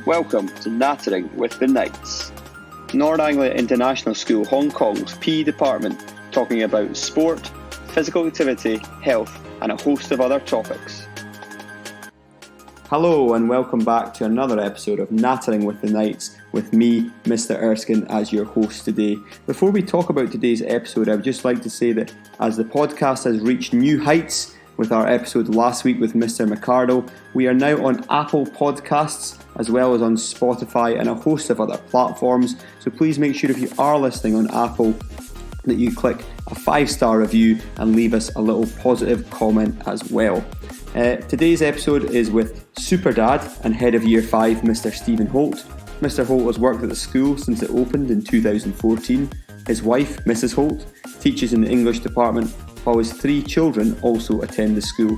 Welcome to Knattering with the Knights. North Anglia International School Hong Kong's PE department talking about sport, physical activity, health and a host of other topics. Hello and welcome back to another episode of Knattering with the Knights with me, Mr Erskine, as your host today. Before we talk about today's episode, I would just like to say that as the podcast has reached new heights with our episode last week with Mr Ricardo, we are now on Apple Podcasts as well as on Spotify and a host of other platforms. So please make sure if you are listening on Apple that you click a 5-star review and leave us a little positive comment as well. Today's episode is with Super Dad and Head of Year 5, Mr Stephen Holt. Mr Holt has worked at the school since it opened in 2014. His wife, Mrs Holt, teaches in the English department, while his 3 children also attend the school.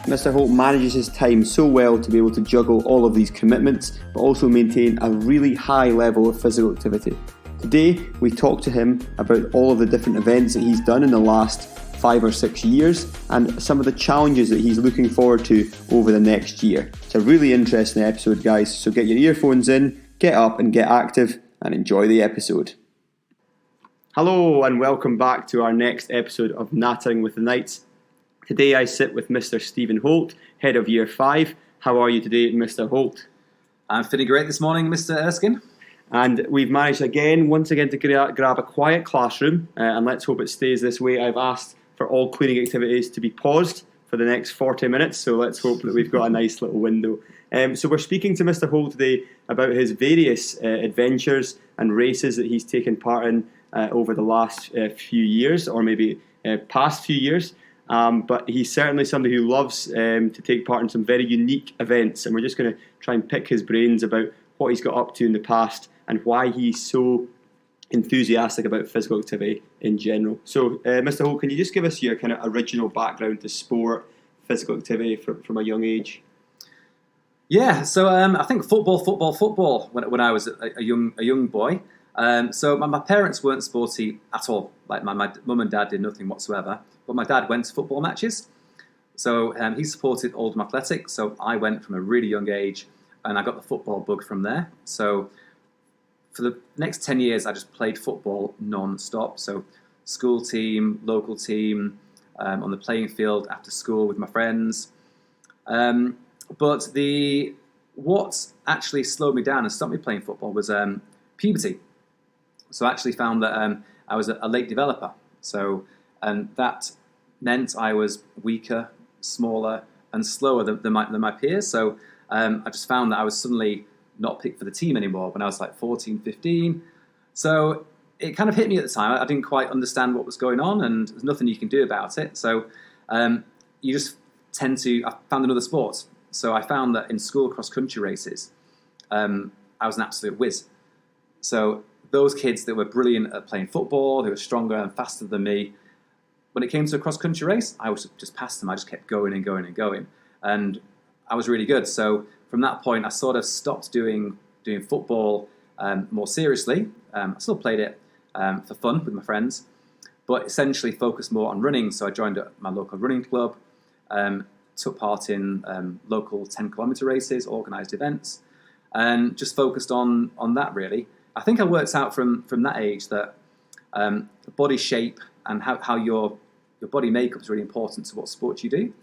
Mr Holt manages his time so well to be able to juggle all of these commitments, but also maintain a really high level of physical activity. Today, we talk to him about all of the different events that he's done in the last 5 or 6 years and some of the challenges that he's looking forward to over the next year. It's a really interesting episode, guys, so get your earphones in, get up and get active and enjoy the episode. Hello and welcome back to our next episode of Knattering with the Knights. Today I sit with Mr Stephen Holt, Head of Year 5. How are you today, Mr Holt? I'm feeling great this morning, Mr Erskine. And we've managed once again to grab a quiet classroom, and let's hope it stays this way. I've asked for all cleaning activities to be paused for the next 40 minutes, so let's hope that we've got a nice little window. So we're speaking to Mr Holt today about his various adventures and races that he's taken part in over the last few years, or maybe past few years. But he's certainly somebody who loves to take part in some very unique events, and we're just going to try and pick his brains about what he's got up to in the past and why he's so enthusiastic about physical activity in general. So, Mr Holt, can you just give us your kind of original background to sport, physical activity from a young age? Yeah, so I think football when I was a young boy. So my parents weren't sporty at all. Like my mum and dad did nothing whatsoever. But my dad went to football matches. So he supported Oldham Athletic. So I went from a really young age and I got the football bug from there. So for the next 10 years, I just played football non-stop. So school team, local team, on the playing field after school with my friends. But what actually slowed me down and stopped me playing football was puberty. So I actually found that I was a late developer. So that meant I was weaker, smaller, and slower than my peers. So I just found that I was suddenly not picked for the team anymore when I was like 14, 15. So it kind of hit me at the time. I didn't quite understand what was going on, and there's nothing you can do about it. So you just I found another sport. So I found that in school cross-country races, I was an absolute whiz. So those kids that were brilliant at playing football, who were stronger and faster than me, when it came to a cross-country race, I was just past them. I just kept going and going and going. And I was really good. So from that point, I sort of stopped doing football more seriously. I still played it for fun with my friends, but essentially focused more on running. So I joined my local running club, took part in local 10-kilometre races, organised events, and just focused on that, really. I think I worked out from that age that body shape and how your body makeup is really important to what sport you do.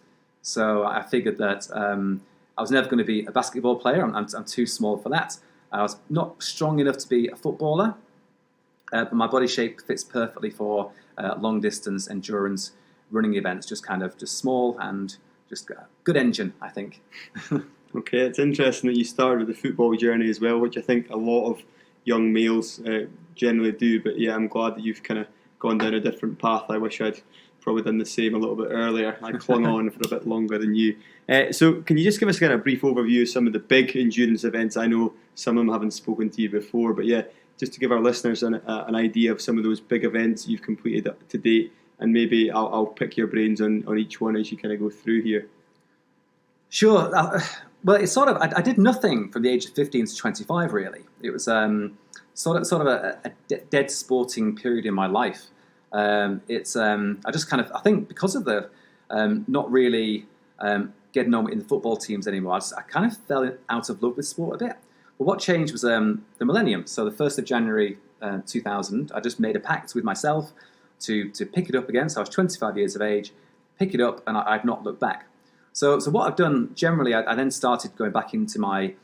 So I figured that I was never going to be a basketball player. I'm too small for that. I was not strong enough to be a footballer, but my body shape fits perfectly for long distance endurance running events. Just small and just a good engine, I think. Okay, it's interesting that you started with the football journey as well, which I think a lot of young males generally do. But yeah, I'm glad that you've kind of gone down a different path. I wish I'd probably done the same a little bit earlier. I clung on for a bit longer than you. So can you just give us kind of a brief overview of some of the big endurance events? I know some of them haven't spoken to you before, but yeah, just to give our listeners an idea of some of those big events you've completed up to date, and maybe I'll pick your brains on each one as you kind of go through here. Sure. Well, it's sort of, I did nothing from the age of 15 to 25, really. It was sort of a dead sporting period in my life. I think because of the not really getting on in the football teams anymore, I kind of fell out of love with sport a bit. Well, what changed was the millennium. So the 1st of January 2000, I just made a pact with myself to pick it up again. So I was 25 years of age, pick it up, and I've not looked back. So what I've done generally, I then started going back into my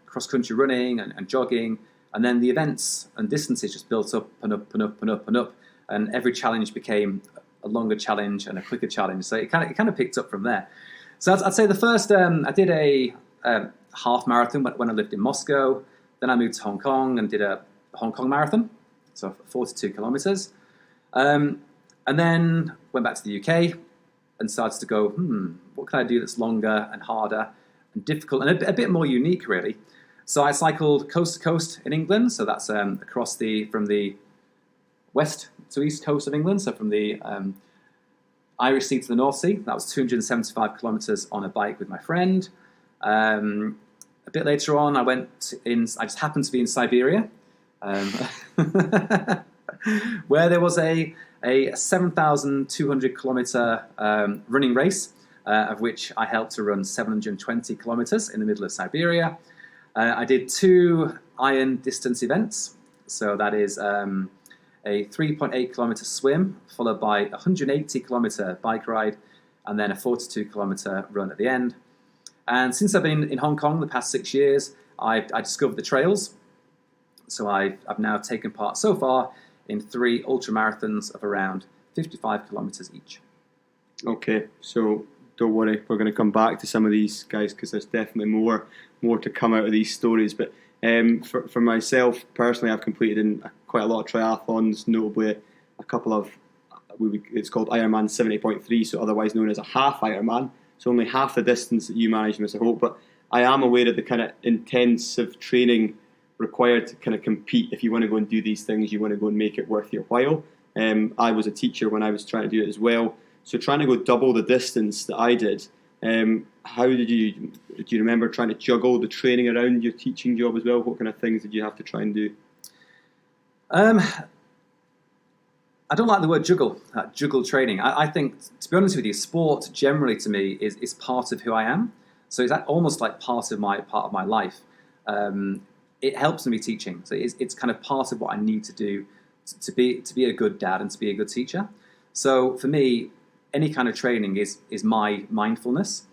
cross-country running and jogging, and then the events and distances just built up and up and up and up and up, and every challenge became a longer challenge and a quicker challenge. So it kind of picked up from there. So I'd say the first, I did a half marathon when I lived in Moscow. Then I moved to Hong Kong and did a Hong Kong marathon, so 42 kilometers. And then went back to the UK and started to go, what can I do that's longer and harder and difficult and a bit more unique, really. So I cycled coast to coast in England. So that's across from the west to east coast of England. So from the Irish Sea to the North Sea. That was 275 kilometers on a bike with my friend. A bit later on, I just happened to be in Siberia, where there was a 7,200 kilometer running race, of which I helped to run 720 kilometers in the middle of Siberia. I did 2 iron distance events. So that is a 3.8 kilometer swim, followed by a 180 kilometer bike ride, and then a 42 kilometer run at the end. And since I've been in Hong Kong the past 6 years, I discovered the trails. So I've now taken part so far in 3 ultramarathons of around 55 kilometers each. Okay, so don't worry, we're going to come back to some of these guys because there's definitely more to come out of these stories. But for myself personally, I've completed in quite a lot of triathlons, notably a couple of, it's called Ironman 70.3, so otherwise known as a half Ironman. So only half the distance that you managed, Mr. Holt. But I am aware of the kind of intensive training required to kind of compete. If you want to go and do these things, you want to go and make it worth your while. I was a teacher when I was trying to do it as well. So trying to go double the distance that I did, how do you remember trying to juggle the training around your teaching job as well? What kind of things did you have to try and do? I don't like the word juggle training. I think, to be honest with you, sport generally to me is part of who I am. So it's almost like part of my life. It helps me teaching. So it's kind of part of what I need to do to be a good dad and to be a good teacher. So for me, any kind of training is my mindfulness.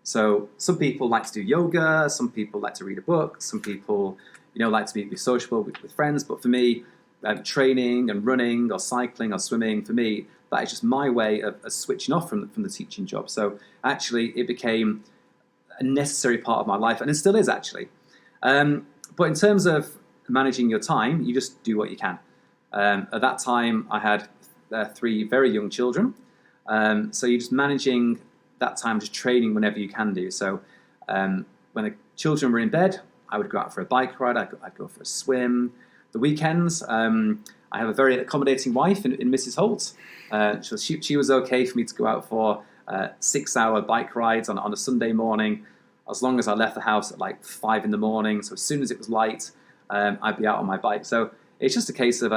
So some people like to do yoga, some people like to read a book, some people like to be sociable with friends. But for me, training and running or cycling or swimming, for me, that is just my way of switching off from the teaching job. So actually, it became a necessary part of my life, and it still is actually. But in terms of managing your time, you just do what you can. At that time, I had 3 very young children. So you're just managing that time, just training whenever you can do. So when the children were in bed, I would go out for a bike ride, I'd go for a swim. The weekends, I have a very accommodating wife in Mrs. Holt. So she was okay for me to go out for 6-hour bike rides on a Sunday morning, as long as I left the house at like 5 in the morning. So as soon as it was light, I'd be out on my bike. So it's just a case of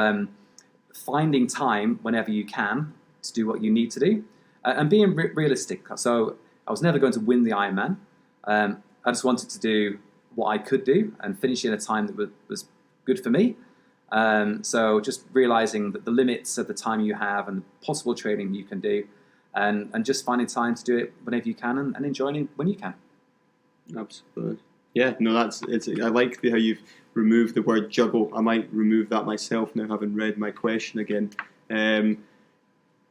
finding time whenever you can to do what you need to do, and being realistic. So I was never going to win the Ironman. I just wanted to do what I could do and finish in a time that was good for me. So just realizing that the limits of the time you have and the possible training you can do, and just finding time to do it whenever you can and enjoying it when you can. Absolutely. Yeah, no, I like how you've removed the word juggle. I might remove that myself now, having read my question again.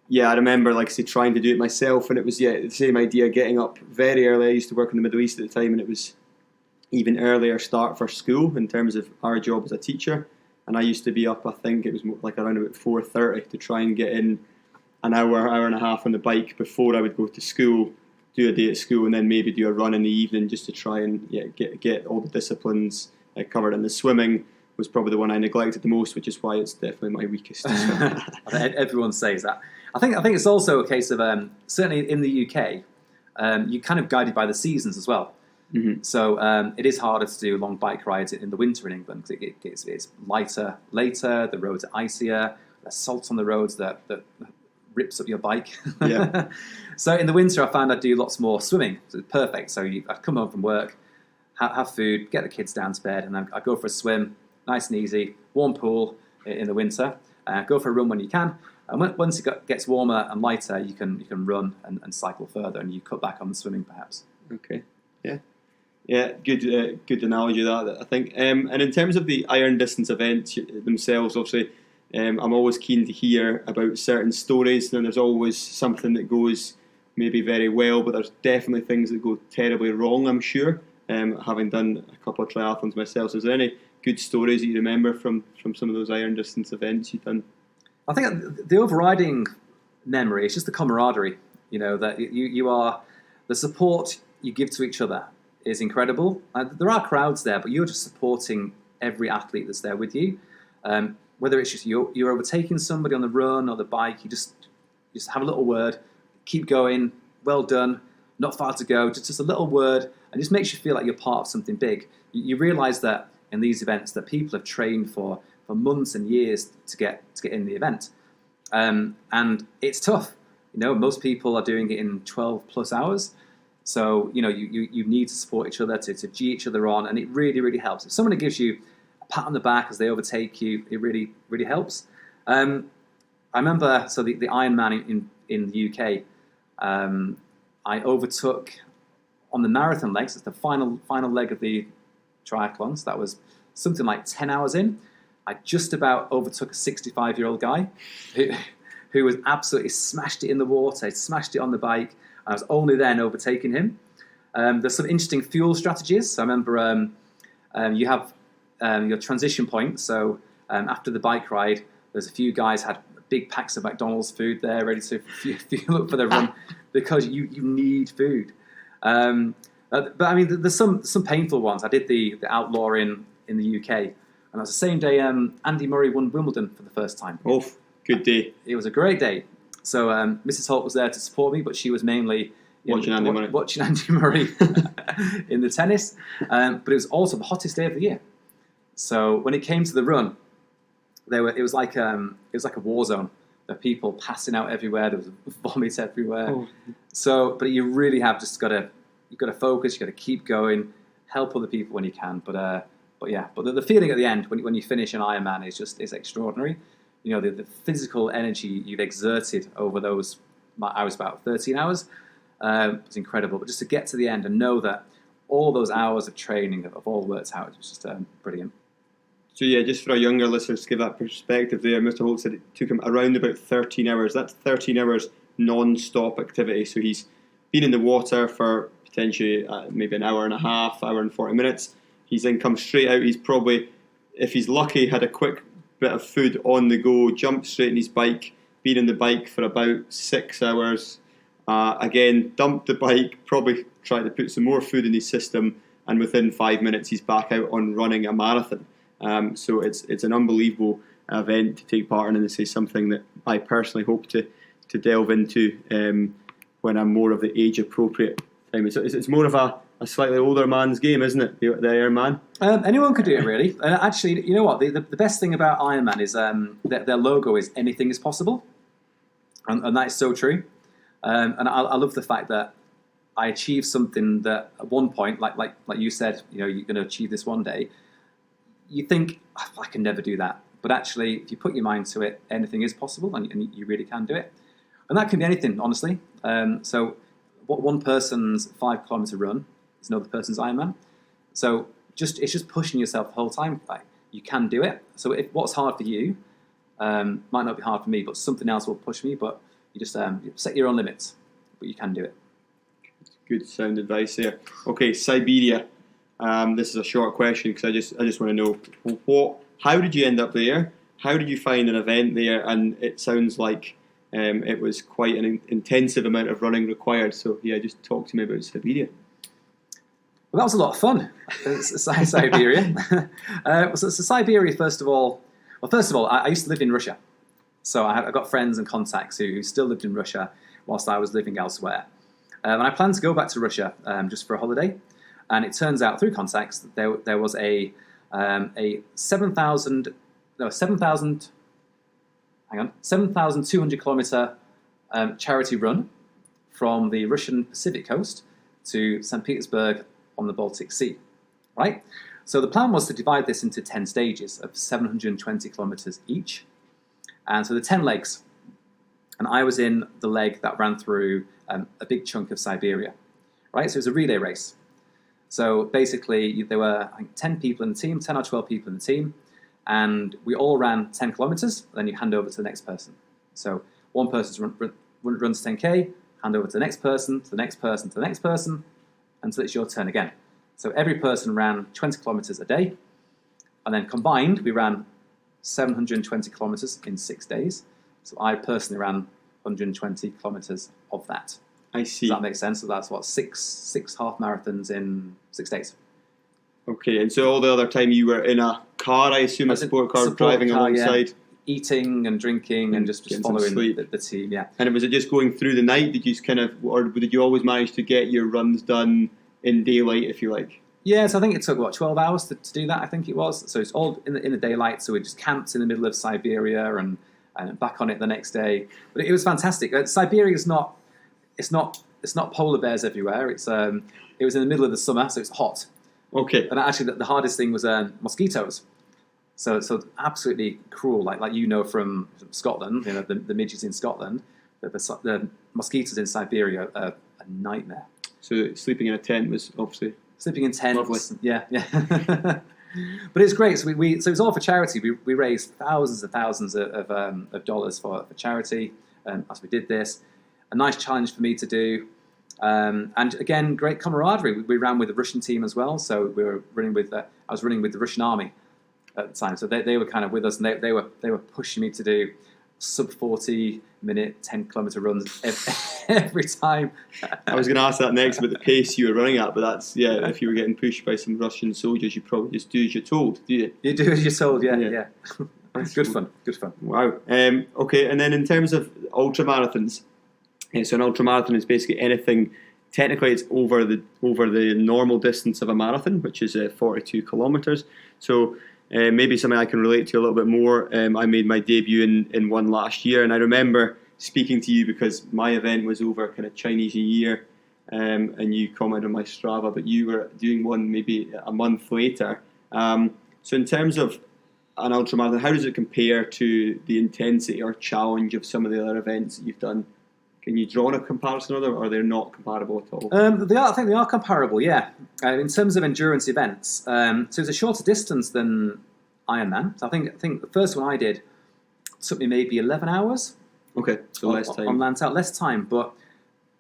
Yeah, I remember, like I say, trying to do it myself, and it was the same idea, getting up very early. I used to work in the Middle East at the time, and it was even earlier start for school in terms of our job as a teacher. And I used to be up, I think it was like around about 4:30 to try and get in an hour and a half on the bike before I would go to school, do a day at school, and then maybe do a run in the evening just to try and get all the disciplines covered. And the swimming was probably the one I neglected the most, which is why it's definitely my weakest. Everyone says that. I think it's also a case of certainly in the UK, you're kind of guided by the seasons as well. Mm-hmm. So it is harder to do long bike rides in the winter in England because it's lighter later, the roads are icier, there's salt on the roads that rips up your bike. Yeah. So in the winter I found I'd do lots more swimming. So it's perfect. So I'd come home from work, have food, get the kids down to bed, and then I go for a swim, nice and easy, warm pool in the winter. Go for a run when you can, and once it gets warmer and lighter, you can run and cycle further, and you cut back on the swimming perhaps. Okay, yeah, good analogy of that I think. And in terms of the iron distance events themselves, obviously, I'm always keen to hear about certain stories. And there's always something that goes maybe very well, but there's definitely things that go terribly wrong, I'm sure. Having done a couple of triathlons myself, so is there any good stories that you remember from some of those iron distance events you've done? I think the overriding memory is just the camaraderie. That you are, the support you give to each other is incredible. There are crowds there, but you're just supporting every athlete that's there with you. Whether it's just you're overtaking somebody on the run or the bike, you just have a little word, keep going, well done, not far to go, just a little word, and just makes you feel like you're part of something big. You realise that in these events that people have trained for months and years to get in the event, and it's tough. Most people are doing it in 12 plus hours. So, you need to support each other, to G each other on, and it really, really helps. If someone gives you a pat on the back as they overtake you, it really, really helps. I remember, so the Ironman in the UK, I overtook on the marathon legs, it's the final leg of the triathlon, so that was something like 10 hours in. I just about overtook a 65-year-old guy who was absolutely smashed it in the water, smashed it on the bike. I was only then overtaking him. There's some interesting fuel strategies. So I remember you have your transition point. So after the bike ride, there's a few guys had big packs of McDonald's food there ready to fuel up for the run because you need food. But I mean, there's some painful ones. I did the Outlaw in the UK, and it was the same day Andy Murray won Wimbledon for the first time. Oh, good day. It was a great day. So Mrs. Holt was there to support me, but she was mainly watching Andy Murray in the tennis. But it was also the hottest day of the year. So when it came to the run, it was like a war zone. There were people passing out everywhere. There was vomit everywhere. Oh. So, but you really have just got to focus. You got to keep going, help other people when you can. But the feeling at the end when you finish an Ironman is extraordinary. The physical energy you've exerted over those, I was about 13 hours, was incredible. But just to get to the end and know that all those hours of training have all worked out, it was just brilliant. So yeah, just for our younger listeners to give that perspective there, Mr. Holt said it took him around about 13 hours. That's 13 hours non-stop activity. So he's been in the water for potentially maybe an hour and a half, hour and 40 minutes. He's then come straight out. He's probably, if he's lucky, had a quick bit of food on the go, jumped straight in his bike, been in the bike for about 6 hours, again dumped the bike, probably tried to put some more food in his system, and within 5 minutes he's back out on running a marathon. So it's an unbelievable event to take part in, and this is something that I personally hope to delve into when I'm more of the age appropriate time. It's more of a slightly older man's game, isn't it, the Ironman? Anyone could do it, really. And actually, you know what? The best thing about Ironman is their logo is anything is possible. And that is so true. And I love the fact that I achieved something that at one point, like you said, you're going to achieve this one day. You think, I can never do that. But actually, if you put your mind to it, anything is possible, and you really can do it. And that can be anything, honestly. So what one person's 5 kilometre run is another person's Ironman. So it's just pushing yourself the whole time. Like, you can do it. So if what's hard for you might not be hard for me, but something else will push me. But you just set your own limits, but you can do it. Good sound advice there. Okay, Siberia. This is a short question because I just want to know how did you end up there? How did you find an event there? And it sounds like it was quite an intensive amount of running required. So yeah, just talk to me about Siberia. Well, that was a lot of fun. Siberia. So Siberia, first of all, I used to live in Russia. So I got friends and contacts who still lived in Russia whilst I was living elsewhere. And I planned to go back to Russia just for a holiday. And it turns out through contacts that there was a 7,200 kilometre charity run from the Russian Pacific coast to St. Petersburg on the Baltic Sea. right? So the plan was to divide this into 10 stages of 720 kilometers each. And so the 10 legs. And I was in the leg that ran through a big chunk of Siberia, right? So it was a relay race. So basically, there were, I think, 10 people in the team, 10 or 12 people in the team, and we all ran 10 kilometers, and then you hand over to the next person. So one person runs 10K, hand over to the next person, to the next person, to the next person, until it's your turn again. So every person ran 20 kilometers a day, and then combined, we ran 720 kilometers in 6 days. So I personally ran 120 kilometers of that. I see. Does that make sense? So that's what, six half marathons in 6 days. Okay, and so all the other time you were in a car, I assume, a sport car, driving alongside? Yeah. Eating and drinking and just following the team, yeah. And was it just going through the night? Did you or did you always manage to get your runs done in daylight, if you like? Yeah, so I think it took, 12 hours to do that, I think it was. So it's all in the daylight, so we just camped in the middle of Siberia and back on it the next day. But it was fantastic. Siberia is not, it's not polar bears everywhere. It was in the middle of the summer, so it's hot. Okay. And actually, the hardest thing was mosquitoes. So absolutely cruel, like from Scotland, the midges in Scotland. The mosquitoes in Siberia are a nightmare. So sleeping in a tent was obviously sleeping in tents. Lovely. Yeah. But it's great. So so it was all for charity. We raised thousands and thousands of dollars for charity as we did this. A nice challenge for me to do. And again, great camaraderie. We ran with the Russian team as well. So we were running with I was running with the Russian army at the time. So they were kind of with us, and they were pushing me to do sub 40-minute 10-kilometer runs every time. I was going to ask that next about the pace you were running at, but that's, if you were getting pushed by some Russian soldiers, you probably just do as you're told, do you? You do as you're told, yeah. Good fun. Wow. Okay, and then in terms of ultramarathons, so an ultramarathon is basically anything, technically it's over the normal distance of a marathon, which is 42 kilometres. So maybe something I can relate to a little bit more. I made my debut in one last year, and I remember speaking to you because my event was over kind of Chinese New Year, and you commented on my Strava, but you were doing one maybe a month later. So in terms of an ultramarathon, how does it compare to the intensity or challenge of some of the other events that you've done? Can you draw on a comparison, or are they not comparable at all? I think they are comparable, yeah. In terms of endurance events, so it's a shorter distance than Ironman. So I think the first one I did took me maybe 11 hours. Okay, so less time. On Lantau, less time, but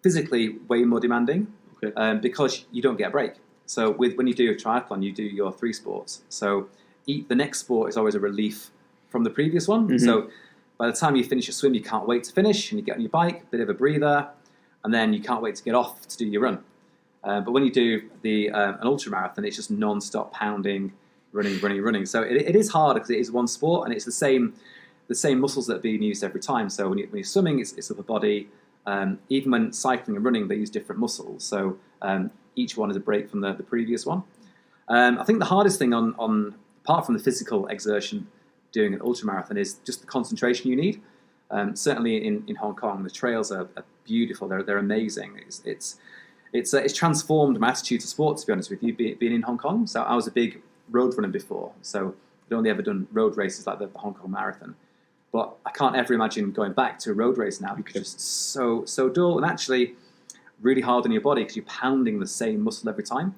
physically way more demanding. Okay. Because you don't get a break. So when you do a triathlon, you do your 3 sports. So the next sport is always a relief from the previous one. Mm-hmm. So by the time you finish your swim, you can't wait to finish, and you get on your bike, a bit of a breather, and then you can't wait to get off to do your run. But when you do an ultramarathon, it's just non-stop pounding, running. So it is hard because it is one sport, and it's the same muscles that are being used every time. So when you're swimming, it's upper body. Even when cycling and running, they use different muscles. So each one is a break from the previous one. I think the hardest thing on apart from the physical exertion doing an ultramarathon is just the concentration you need. Certainly in Hong Kong, the trails are beautiful. They're amazing. It's transformed my attitude to sport, to be honest with you, being in Hong Kong. So I was a big road runner before, so I'd only ever done road races like the Hong Kong Marathon. But I can't ever imagine going back to a road race now because it's just so dull and actually really hard on your body because you're pounding the same muscle every time.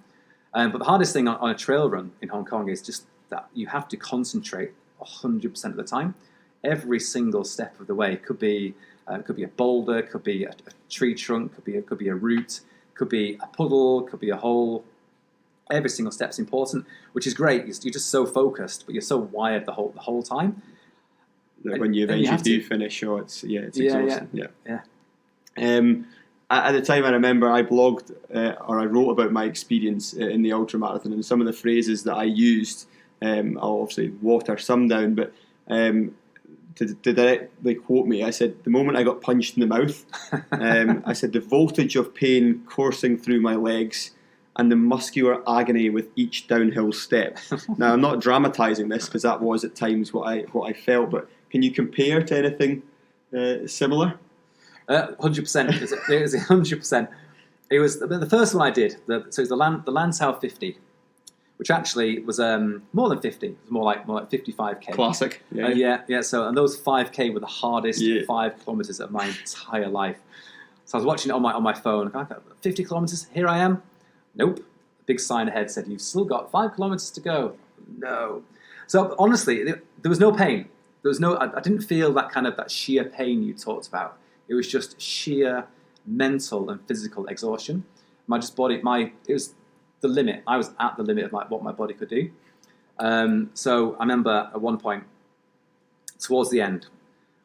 But the hardest thing on a trail run in Hong Kong is just that you have to concentrate 100% of the time. Every single step of the way could be a boulder, could be a tree trunk, could be a root, could be a puddle, could be a hole. Every single step's important, which is great. You're just so focused, but you're so wired the whole time. When you eventually do finish, it's exhausting. Yeah. At the time, I remember I blogged or I wrote about my experience in the ultramarathon, and some of the phrases that I used. I'll obviously water some down, but to directly quote me, I said, the moment I got punched in the mouth, I said, the voltage of pain coursing through my legs and the muscular agony with each downhill step. Now, I'm not dramatising this because that was at times what I felt, but can you compare to anything similar? 100%. It was 100%. It was the first one I did. So it was the Lantau 50, which actually was more than 50. It was more like 55k. Classic. Yeah. So, and those 5k were the hardest 5 kilometers of my entire life. So I was watching it on my phone. 50 kilometers. Here I am. Nope. A big sign ahead said you've still got 5 kilometers to go. No. So honestly, there was no pain. There was no. I didn't feel that sheer pain you talked about. It was just sheer mental and physical exhaustion. It was the limit. I was at the limit of what my body could do. So I remember at one point, towards the end,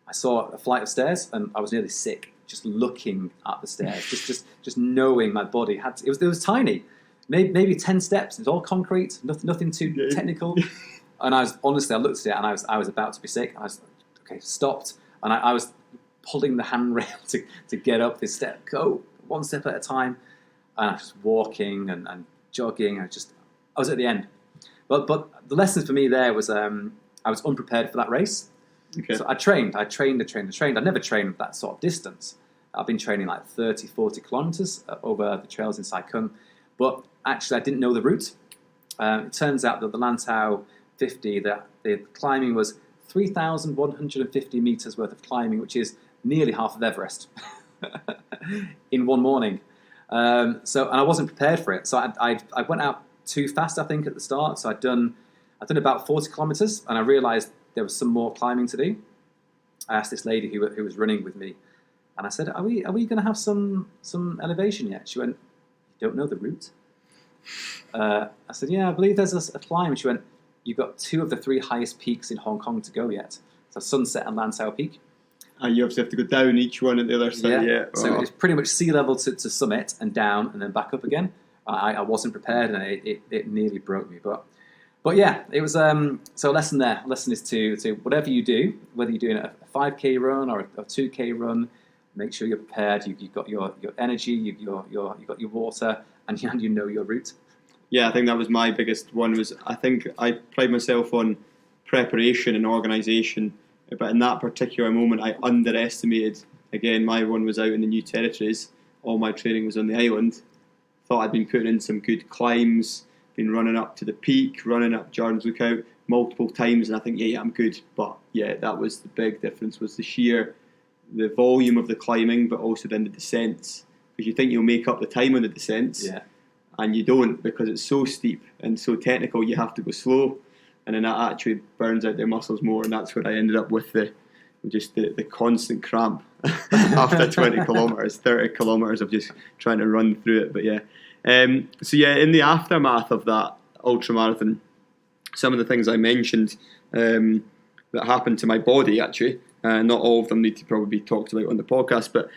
I saw a flight of stairs and I was nearly sick just looking at the stairs, just knowing my body had to, it was tiny, maybe 10 steps. It was all concrete, nothing too technical. And I looked at it and I was about to be sick. I was stopped, and I was pulling the handrail to get up this step, go one step at a time, and I was walking and jogging. I was at the end. But the lesson for me there was I was unprepared for that race. Okay. So I trained. I'd never trained that sort of distance. I've been training like 30, 40 kilometers over the trails in Sai Kung, but actually I didn't know the route. It turns out that the Lantau 50, that the climbing was 3,150 meters worth of climbing, which is nearly half of Everest in one morning. And I wasn't prepared for it. So I went out too fast, I think, at the start. So I'd done about 40 kilometers, and I realized there was some more climbing to do. I asked this lady who was running with me, and I said, "Are we going to have some elevation yet?" She went, "You don't know the route?" I said, "Yeah, I believe there's a climb." She went, "You've got 2 of the 3 highest peaks in Hong Kong to go yet. So Sunset and Lantau Peak." And you obviously have to go down each one at the other side. Yeah. So it's pretty much sea level to summit and down and then back up again. I wasn't prepared, and it nearly broke me. But yeah, it was so a lesson there. A lesson is to whatever you do, whether you're doing a 5k run or a 2k run, make sure you're prepared. You've got your energy, you've got your water, and you know your route. Yeah, I think that was my biggest one. I think I pride myself on preparation and organisation, but in that particular moment, I underestimated. Again, my one was out in the New Territories. All my training was on the island. Thought I'd been putting in some good climbs, been running up to the peak, running up Jordan's Lookout multiple times, and I think, yeah, I'm good. But yeah, that was the big difference, was the volume of the climbing, but also then the descents. Because you think you'll make up the time on the descents, and you don't, because it's so steep and so technical, you have to go slow, and then that actually burns out their muscles more, and that's where I ended up with the constant cramp after 20 kilometres, 30 kilometres of just trying to run through it. But yeah. So yeah, in the aftermath of that ultramarathon, some of the things I mentioned that happened to my body, actually, not all of them need to probably be talked about on the podcast, but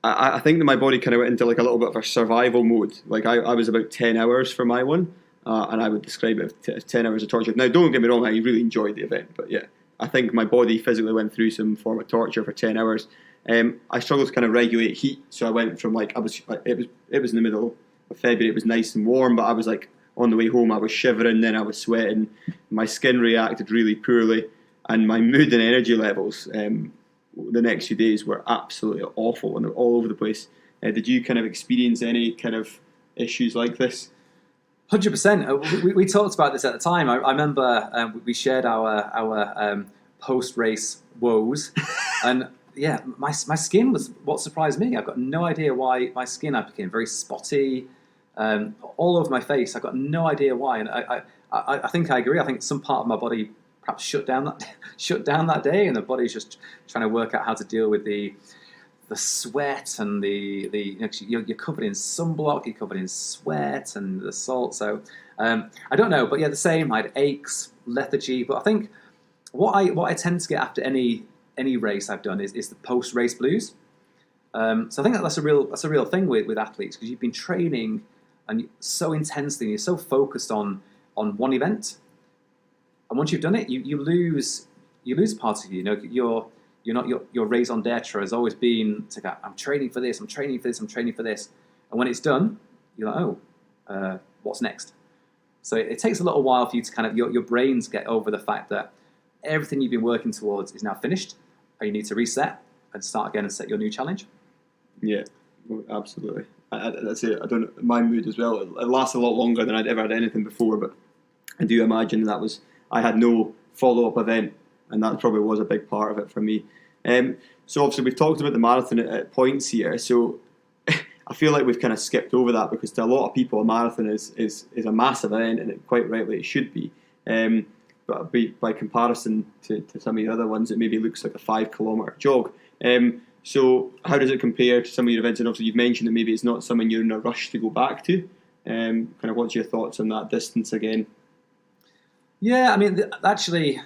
I think that my body kind of went into like a little bit of a survival mode. Like I was about 10 hours for my one, and I would describe it as 10 hours of torture. Now, don't get me wrong, I really enjoyed the event, but yeah, I think my body physically went through some form of torture for 10 hours. I struggled to kind of regulate heat, so I went from it was in the middle of February, it was nice and warm, but I was like, on the way home I was shivering, then I was sweating, my skin reacted really poorly, and my mood and energy levels the next few days were absolutely awful, and they're all over the place. Did you kind of experience any kind of issues like this? 100%. We talked about this at the time. I remember we shared our post-race woes, and yeah, my skin was what surprised me. I've got no idea why my skin. I became very spotty, all over my face. I've got no idea why, and I think I agree. I think some part of my body perhaps shut down that day, and the body's just trying to work out how to deal with the sweat and you're covered in sunblock, you're covered in sweat and the salt. So I don't know, but yeah, the same. I had aches, lethargy. But I think what I tend to get after any race I've done is the post-race blues. So I think that's a real thing with athletes, because you've been training and so intensely, and you're so focused on one event, and once you've done it, you lose parts of you. Your raison d'etre has always been to go, I'm training for this, I'm training for this, I'm training for this. And when it's done, you're like, what's next? So it takes a little while for you to kind of, your brains get over the fact that everything you've been working towards is now finished, and you need to reset and start again and set your new challenge. Yeah, absolutely. That's it. I don't. My mood as well. It lasts a lot longer than I'd ever had anything before. But I do imagine I had no follow-up event, and that probably was a big part of it for me. So obviously we've talked about the marathon at points here. So I feel like we've kind of skipped over that, because to a lot of people a marathon is a massive event, and quite rightly it should be. But by comparison to some of the other ones, it maybe looks like a 5 kilometre jog. So how does it compare to some of your events? And obviously you've mentioned that maybe it's not something you're in a rush to go back to. Kind of what's your thoughts on that distance again? Yeah, I mean, actually,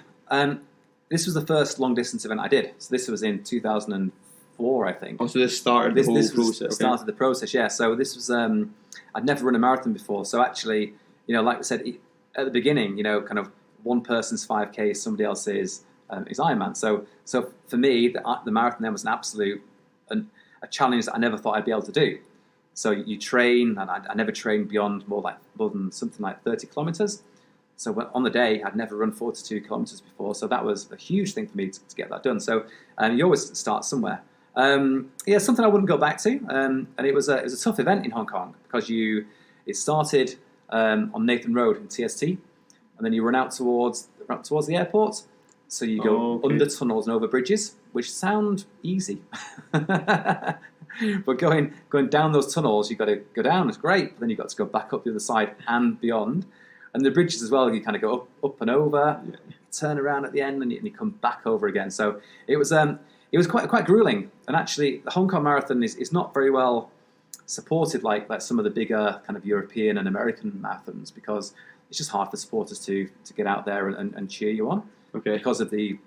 this was the first long distance event I did. So this was in 2004, I think. Oh, so this started the whole process. This started the process, yeah. So this was, I'd never run a marathon before. So actually, like I said at the beginning, kind of one person's 5K is somebody else's is Ironman. So for me, the marathon then was an absolute a challenge that I never thought I'd be able to do. So you train, and I never trained beyond more than something like 30 kilometers. So on the day, I'd never run 42 kilometers before. So that was a huge thing for me to get that done. So you always start somewhere. Something I wouldn't go back to. And it was a tough event in Hong Kong, because it started on Nathan Road in TST, and then you run out towards the airport. So you go under tunnels and over bridges, which sound easy. But going down those tunnels, you've got to go down, it's great, but then you've got to go back up the other side and beyond. And the bridges as well, you kind of go up and over, turn around at the end, and you come back over again. So it was quite grueling. And actually, the Hong Kong Marathon is not very well supported like some of the bigger kind of European and American marathons, because it's just hard for supporters to get out there and cheer you on. Okay. Because of the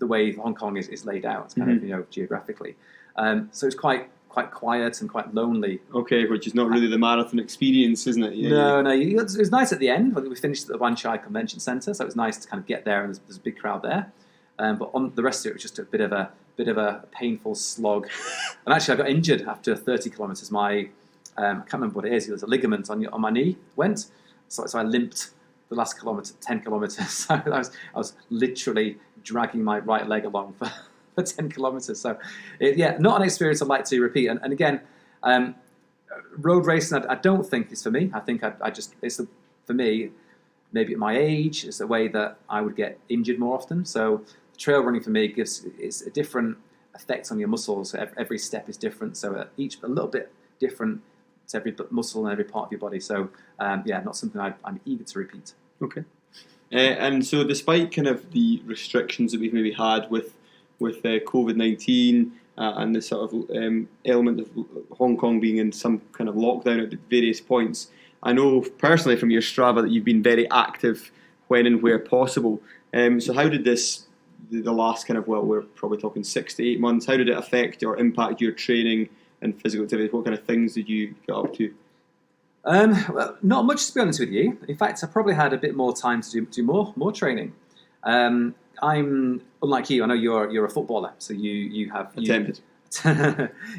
way Hong Kong is laid out, kind of geographically. So it's quite quiet and quite lonely. Okay, which is not really the marathon experience, isn't it? No. It was nice at the end. We finished at the Wan Chai Convention Centre, so it was nice to kind of get there, and there's a big crowd there. But on the rest of it was just a bit of a painful slog. And actually, I got injured after 30 kilometres. I can't remember what it is. There was a ligament on my knee went, so I limped the last 10 kilometres. So I was literally dragging my right leg along for 10 kilometres. So, not an experience I'd like to repeat. And again, road racing, I don't think is for me. I think for me, maybe at my age, it's a way that I would get injured more often. So trail running for me it's a different effect on your muscles. So every step is different. So each a little bit different to every muscle and every part of your body. So not something I'm eager to repeat. Okay. And so despite kind of the restrictions that we've maybe had with COVID-19 and the sort of element of Hong Kong being in some kind of lockdown at various points, I know personally from your Strava that you've been very active when and where possible. So how did the last kind of, we're probably talking 6 to 8 months, how did it affect or impact your training and physical activity? What kind of things did you get up to? Well, not much, to be honest with you. In fact, I probably had a bit more time to do more training. I'm unlike you. I know you're a footballer, so you have attempted.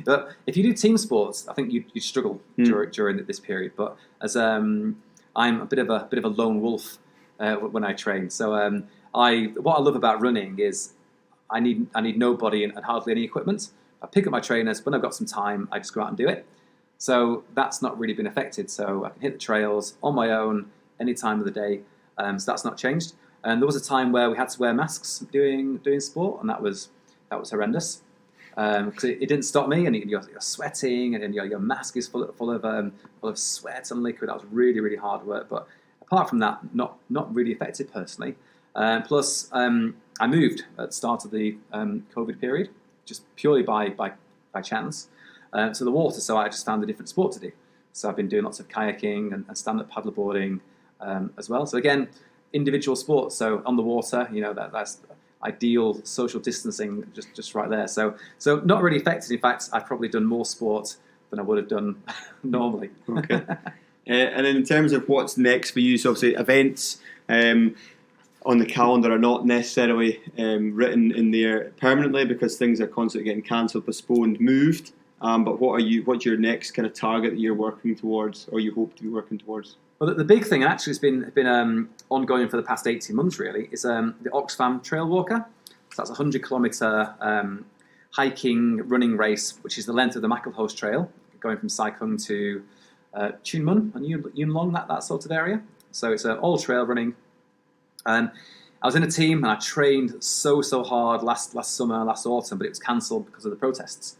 But if you do team sports, I think you struggle during this period. But as I'm a bit of a lone wolf when I train. So what I love about running is I need nobody and hardly any equipment. I pick up my trainers when I've got some time. I just go out and do it. So that's not really been affected. So I can hit the trails on my own any time of the day. So that's not changed. And there was a time where we had to wear masks doing sport, and that was horrendous because it didn't stop me. And you're sweating, and then your mask is full of sweat and liquid. That was really, really hard work. But apart from that, not really affected personally. Plus, I moved at the start of the COVID period, just purely by chance, to the water. So I just found a different sport to do. So I've been doing lots of kayaking and stand-up paddleboarding as well. So again, individual sports. So on the water, that's ideal social distancing, just right there. So not really affected. In fact, I've probably done more sport than I would have done normally. Okay. And then in terms of what's next for you, so obviously events on the calendar are not necessarily written in there permanently because things are constantly getting cancelled, postponed, moved. But what's your next kind of target that you're working towards, or you hope to be working towards? Well, the big thing, and actually it's been ongoing for the past 18 months really, is the Oxfam Trail Walker. So that's a 100 kilometre hiking, running race, which is the length of the Macclehose Trail. It going from Sai Kung to Chun Mun and Yuen Long, that sort of area. So it's all trail running. I was in a team and I trained so hard last summer, last autumn, but it was cancelled because of the protests.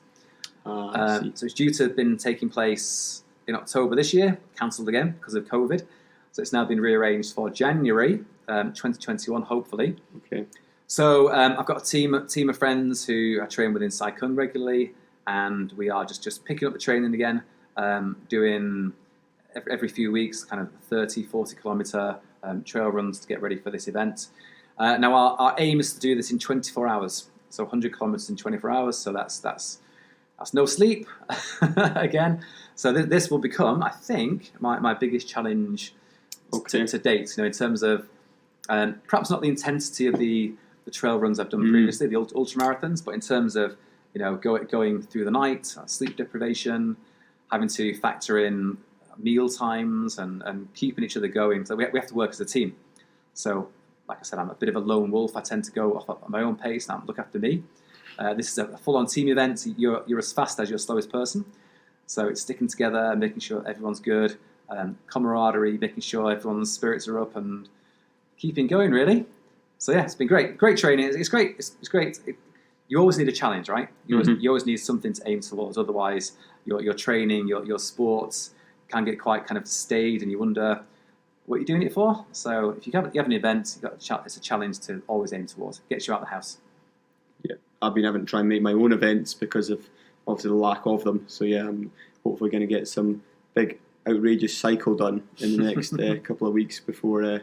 So it's due to have been taking place in October this year, cancelled again because of COVID. So it's now been rearranged for January 2021, hopefully. Okay. So I've got a team of friends who I train with in Sai Kung regularly, and we are just picking up the training again, doing every few weeks, kind of 30, 40 kilometre trail runs to get ready for this event. Now our aim is to do this in 24 hours, so 100 kilometres in 24 hours. So that's no sleep again. So this will become, I think, my biggest challenge to date. In terms of perhaps not the intensity of the trail runs I've done previously, the ultramarathons, but in terms of going through the night, sleep deprivation, having to factor in meal times and keeping each other going. So we have to work as a team. So like I said, I'm a bit of a lone wolf. I tend to go off at my own pace and look after me. This is a full-on team event. You're as fast as your slowest person. So it's sticking together, making sure everyone's good, camaraderie, making sure everyone's spirits are up and keeping going, really. So yeah, it's been great. Great training. It's great. It's great. You always need a challenge, right? You always need something to aim towards. Otherwise, your training, your sports can get quite kind of staid, and you wonder what you're doing it for. So if you have an event, it's a challenge to always aim towards. Gets you out of the house. Yeah, I've been having to try and make my own events because of obviously the lack of them. So yeah, I'm hopefully going to get some big outrageous cycle done in the next couple of weeks before the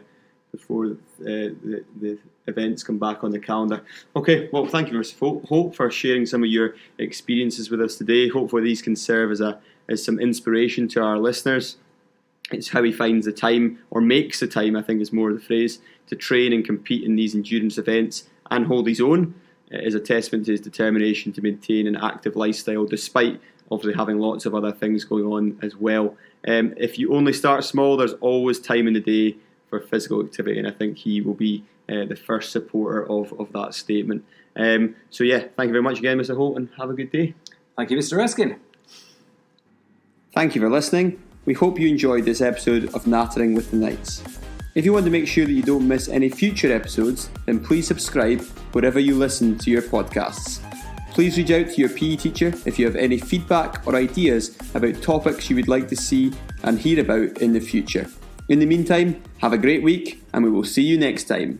events come back on the calendar. Okay, well, thank you, Mr. Holt, for sharing some of your experiences with us today. Hopefully these can serve as some inspiration to our listeners. It's how he finds the time, or makes the time, I think is more the phrase, to train and compete in these endurance events and hold his own. It is a testament to his determination to maintain an active lifestyle despite obviously having lots of other things going on as well. If you only start small, there's always time in the day for physical activity, and I think he will be the first supporter of that statement. So yeah, thank you very much again, Mr. Holt, and have a good day. Thank you, Mr. Erskine. Thank you for listening. We hope you enjoyed this episode of Knattering with the Knights. If you want to make sure that you don't miss any future episodes, then please subscribe wherever you listen to your podcasts. Please reach out to your PE teacher if you have any feedback or ideas about topics you would like to see and hear about in the future. In the meantime, have a great week, and we will see you next time.